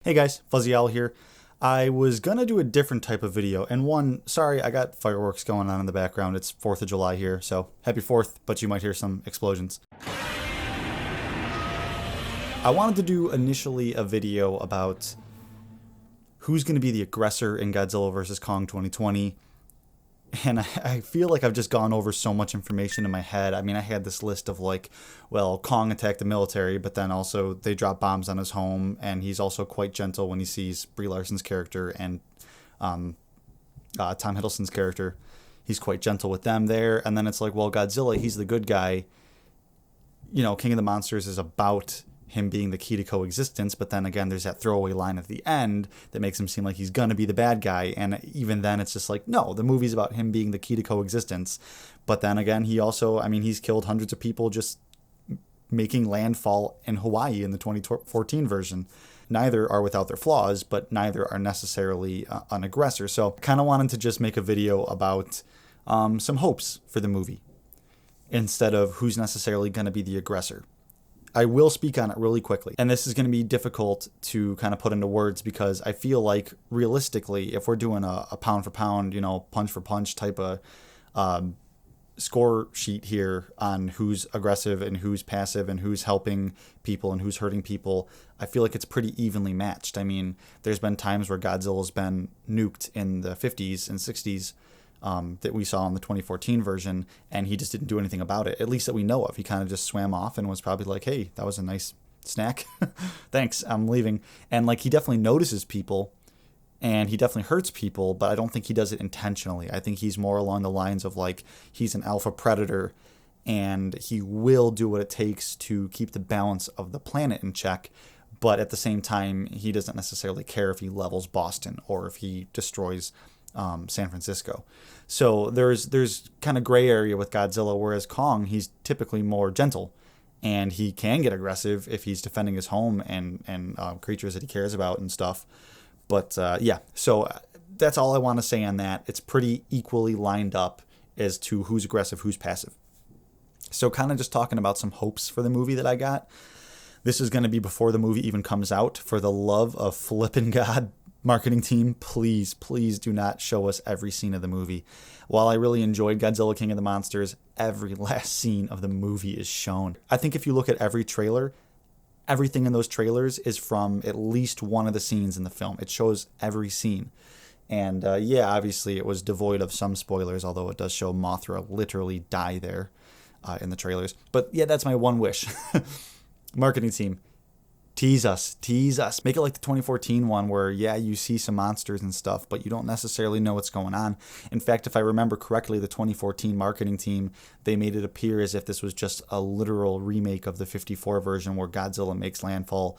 Hey guys, Fuzzy Owl here. I was gonna do a different type of video, and sorry, I got fireworks going on in the background. It's 4th of July here, so happy 4th, but you might hear some explosions. I wanted to do initially a video about who's gonna be the aggressor in Godzilla vs. Kong 2020. And I feel like I've just gone over so much information in my head. I mean, I had this list of like, well, Kong attacked the military, but then also they drop bombs on his home, and he's also quite gentle when he sees Brie Larson's character and Tom Hiddleston's character. He's quite gentle with them there. And then it's like, well, Godzilla, he's the good guy. You know, King of the Monsters is about him being the key to coexistence, but then again there's that throwaway line at the end that makes him seem like he's gonna be the bad guy, and even then it's just like, no, the movie's about him being the key to coexistence. But then again, he also, I mean, he's killed hundreds of people just making landfall in Hawaii in the 2014 version. Neither are without their flaws, but neither are necessarily an aggressor. So kind of wanted to just make a video about some hopes for the movie instead of who's necessarily going to be the aggressor. I will speak on it really quickly, and this is going to be difficult to kind of put into words because I feel like realistically, if we're doing a pound for pound, you know, punch for punch type of score sheet here on who's aggressive and who's passive and who's helping people and who's hurting people, I feel like it's pretty evenly matched. I mean, there's been times where Godzilla's been nuked in the 50s and 60s that we saw in the 2014 version, and he just didn't do anything about it, at least that we know of. He kind of just swam off and was probably like, hey, that was a nice snack. Thanks, I'm leaving. And like, he definitely notices people and he definitely hurts people, but I don't think he does it intentionally. I think he's more along the lines of like, he's an alpha predator and he will do what it takes to keep the balance of the planet in check. But at the same time, he doesn't necessarily care if he levels Boston or if he destroys San Francisco. So there's kind of gray area with Godzilla, whereas Kong, he's typically more gentle, and he can get aggressive if he's defending his home and creatures that he cares about and stuff. But yeah, so that's all I want to say on that. It's pretty equally lined up as to who's aggressive, who's passive. So kind of just talking about some hopes for the movie that I got. This is going to be before the movie even comes out. For the love of flippin' God, marketing team, please do not show us every scene of the movie. While I really enjoyed Godzilla King of the Monsters, every last scene of the movie is shown. I think if you look at every trailer, everything in those trailers is from at least one of the scenes in the film. It shows every scene. And yeah, obviously it was devoid of some spoilers, although it does show Mothra literally die there in the trailers. But yeah, that's my one wish. Marketing team, tease us. Make it like the 2014 one where, yeah, you see some monsters and stuff, but you don't necessarily know what's going on. In fact, if I remember correctly, the 2014 marketing team, they made it appear as if this was just a literal remake of the 54 version where Godzilla makes landfall,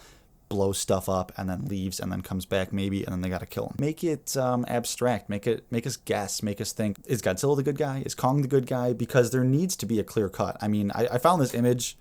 blows stuff up, and then leaves, and then comes back maybe, and then they gotta kill him. Make it abstract. Make us guess. Make us think, is Godzilla the good guy? Is Kong the good guy? Because there needs to be a clear cut. I mean, I found this image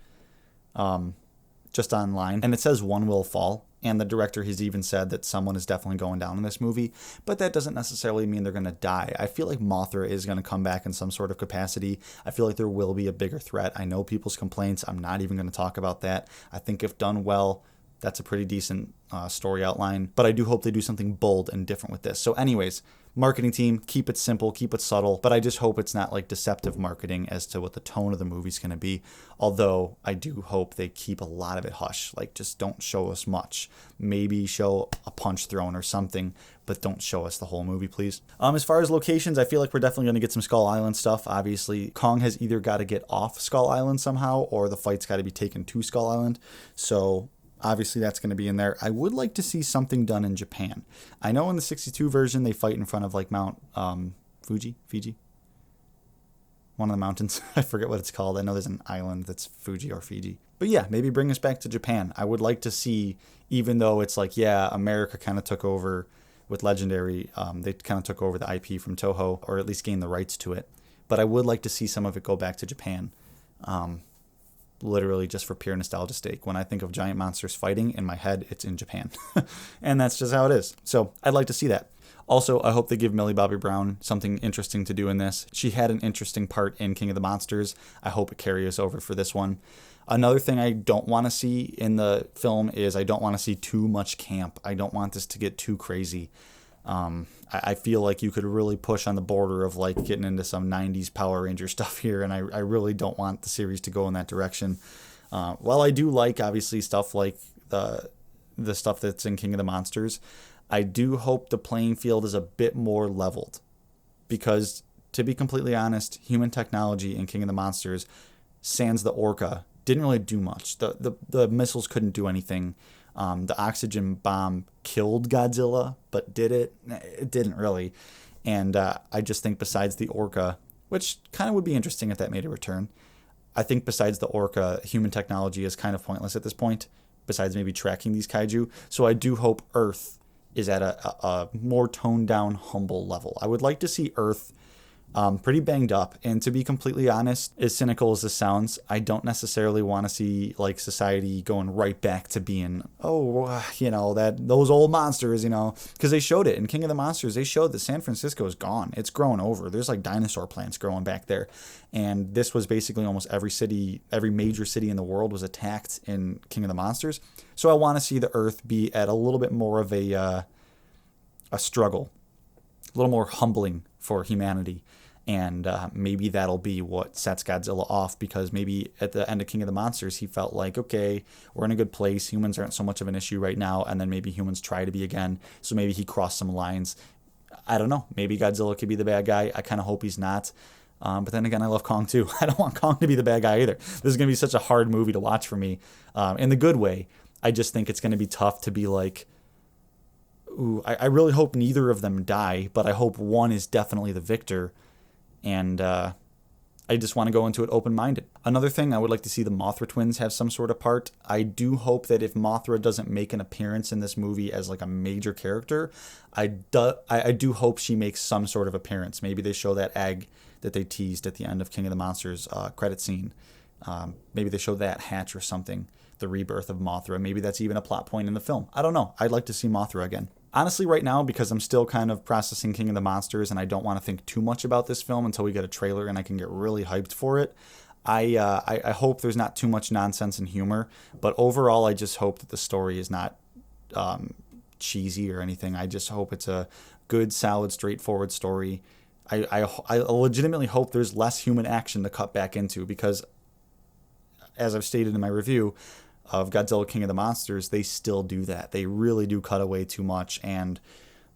just online, and it says one will fall, and the director has even said that someone is definitely going down in this movie, but that doesn't necessarily mean they're going to die. I feel like Mothra is going to come back in some sort of capacity. I feel like there will be a bigger threat. I know people's complaints. I'm not even going to talk about that. I think if done well, that's a pretty decent story outline, but I do hope they do something bold and different with this. So anyways, marketing team, keep it simple, keep it subtle, but I just hope it's not like deceptive marketing as to what the tone of the movie's going to be. Although I do hope they keep a lot of it hush, like just don't show us much. Maybe show a punch thrown or something, but don't show us the whole movie, please. As far as locations, I feel like we're definitely going to get some Skull Island stuff. Obviously, Kong has either got to get off Skull Island somehow, or the fight's got to be taken to Skull Island. So obviously, that's going to be in there. I would like to see something done in Japan. I know in the 62 version, they fight in front of like Mount Fiji? One of the mountains. I forget what it's called. I know there's an island that's Fuji or Fiji. But yeah, maybe bring us back to Japan. I would like to see, even though it's like, yeah, America kind of took over with Legendary. They kind of took over the IP from Toho, or at least gained the rights to it. But I would like to see some of it go back to Japan. Literally just for pure nostalgia sake. When I think of giant monsters fighting, in my head, it's in Japan. And that's just how it is. So I'd like to see that. Also, I hope they give Millie Bobby Brown something interesting to do in this. She had an interesting part in King of the Monsters. I hope it carries over for this one. Another thing I don't want to see in the film is I don't want to see too much camp. I don't want this to get too crazy. I feel like you could really push on the border of like getting into some 90s Power Ranger stuff here, and I really don't want the series to go in that direction. While I do like, obviously, stuff like the stuff that's in King of the Monsters, I do hope the playing field is a bit more leveled. Because, to be completely honest, human technology in King of the Monsters, sans the Orca, didn't really do much. The missiles couldn't do anything. The oxygen bomb killed Godzilla, but did it? It didn't really. And I just think besides the Orca, which kind of would be interesting if that made a return, I think besides the Orca, human technology is kind of pointless at this point, besides maybe tracking these kaiju. So I do hope Earth is at a more toned down, humble level. I would like to see Earth pretty banged up. And to be completely honest, as cynical as this sounds, I don't necessarily want to see like society going right back to being, those old monsters, because they showed it in King of the Monsters. They showed that San Francisco is gone. It's grown over. There's like dinosaur plants growing back there. And this was basically almost every major city in the world was attacked in King of the Monsters. So I want to see the Earth be at a little bit more of a struggle, a little more humbling for humanity. And maybe that'll be what sets Godzilla off, because maybe at the end of King of the Monsters, he felt like, okay, we're in a good place. Humans aren't so much of an issue right now. And then maybe humans try to be again. So maybe he crossed some lines. I don't know. Maybe Godzilla could be the bad guy. I kind of hope he's not. But then again, I love Kong too. I don't want Kong to be the bad guy either. This is going to be such a hard movie to watch for me in the good way. I just think it's going to be tough to be like, ooh, I really hope neither of them die, but I hope one is definitely the victor. And I just want to go into it open-minded. Another thing, I would like to see the Mothra twins have some sort of part. I do hope that if Mothra doesn't make an appearance in this movie as like a major character, I do hope she makes some sort of appearance. Maybe they show that egg that they teased at the end of King of the Monsters credit scene. Maybe they show that hatch or something, the rebirth of Mothra. Maybe that's even a plot point in the film. I don't know. I'd like to see Mothra again. Honestly, right now, because I'm still kind of processing King of the Monsters and I don't want to think too much about this film until we get a trailer and I can get really hyped for it, I hope there's not too much nonsense and humor. But overall, I just hope that the story is not cheesy or anything. I just hope it's a good, solid, straightforward story. I legitimately hope there's less human action to cut back into, because, as I've stated in my review of Godzilla King of the Monsters, they still do that. They really do cut away too much, and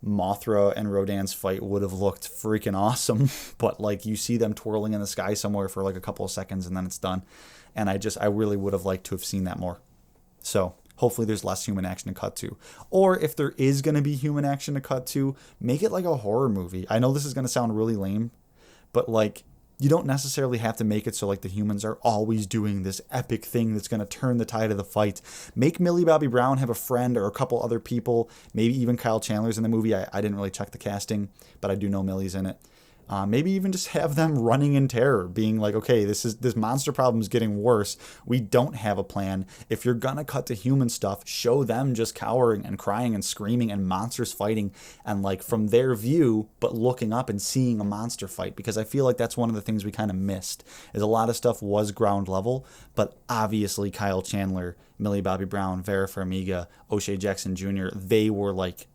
Mothra and Rodan's fight would have looked freaking awesome, but like you see them twirling in the sky somewhere for like a couple of seconds and then it's done. And I really would have liked to have seen that more. So hopefully there's less human action to cut to. Or if there is going to be human action to cut to, make it like a horror movie. I know this is going to sound really lame, but like, you don't necessarily have to make it so like the humans are always doing this epic thing that's going to turn the tide of the fight. Make Millie Bobby Brown have a friend or a couple other people. Maybe even Kyle Chandler's in the movie. I didn't really check the casting, but I do know Millie's in it. Maybe even just have them running in terror, being like, okay, this monster problem is getting worse. We don't have a plan. If you're gonna cut to human stuff, show them just cowering and crying and screaming and monsters fighting, and like from their view, but looking up and seeing a monster fight. Because I feel like that's one of the things we kind of missed, is a lot of stuff was ground level, but obviously Kyle Chandler, Millie Bobby Brown, Vera Farmiga, O'Shea Jackson Jr., they were like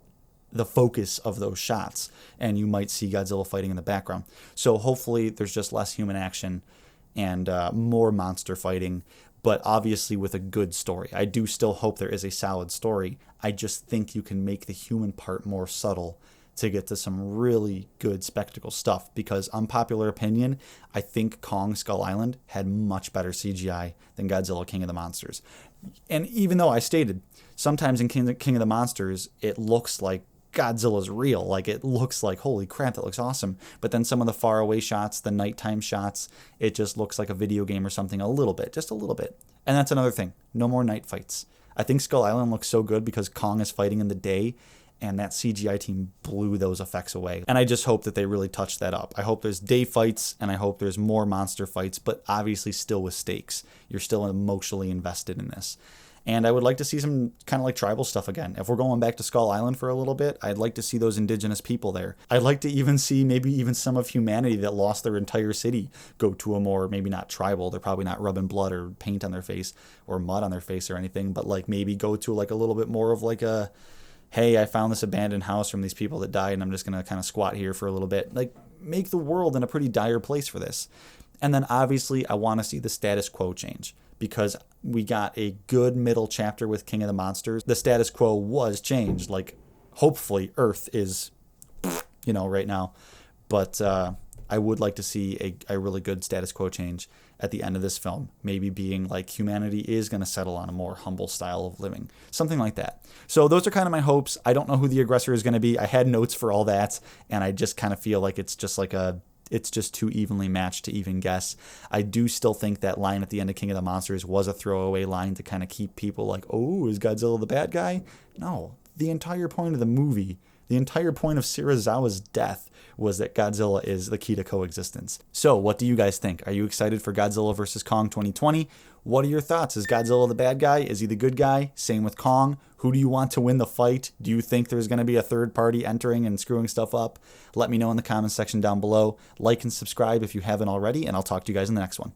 the focus of those shots, and you might see Godzilla fighting in the background. So hopefully there's just less human action and more monster fighting, but obviously with a good story. I do still hope there is a solid story. I just think you can make the human part more subtle to get to some really good spectacle stuff, because unpopular opinion, I think Kong Skull Island had much better CGI than Godzilla King of the Monsters. And even though I stated, sometimes in King of the Monsters, it looks like Godzilla's real. Like, it looks like, holy crap, that looks awesome. But then some of the faraway shots, the nighttime shots, it just looks like a video game or something a little bit, just a little bit. And that's another thing. No more night fights. I think Skull Island looks so good because Kong is fighting in the day, and that CGI team blew those effects away. And I just hope that they really touch that up. I hope there's day fights, and I hope there's more monster fights, but obviously still with stakes. You're still emotionally invested in this. And I would like to see some kind of like tribal stuff again. If we're going back to Skull Island for a little bit, I'd like to see those indigenous people there. I'd like to even see maybe even some of humanity that lost their entire city go to a more, maybe not tribal, they're probably not rubbing blood or paint on their face or mud on their face or anything, but like maybe go to like a little bit more of like a, hey, I found this abandoned house from these people that died and I'm just going to kind of squat here for a little bit. Like, make the world in a pretty dire place for this. And then obviously I want to see the status quo change, because we got a good middle chapter with King of the Monsters. The status quo was changed. Like, hopefully Earth is, right now. But I would like to see a really good status quo change at the end of this film. Maybe being like humanity is going to settle on a more humble style of living. Something like that. So those are kind of my hopes. I don't know who the aggressor is going to be. I had notes for all that, and I just kind of feel like it's just too evenly matched to even guess. I do still think that line at the end of King of the Monsters was a throwaway line to kind of keep people like, oh, is Godzilla the bad guy? No. The entire point of the movie, the entire point of Serizawa's death was that Godzilla is the key to coexistence. So what do you guys think? Are you excited for Godzilla vs. Kong 2020? What are your thoughts? Is Godzilla the bad guy? Is he the good guy? Same with Kong. Who do you want to win the fight? Do you think there's going to be a third party entering and screwing stuff up? Let me know in the comments section down below. Like and subscribe if you haven't already, and I'll talk to you guys in the next one.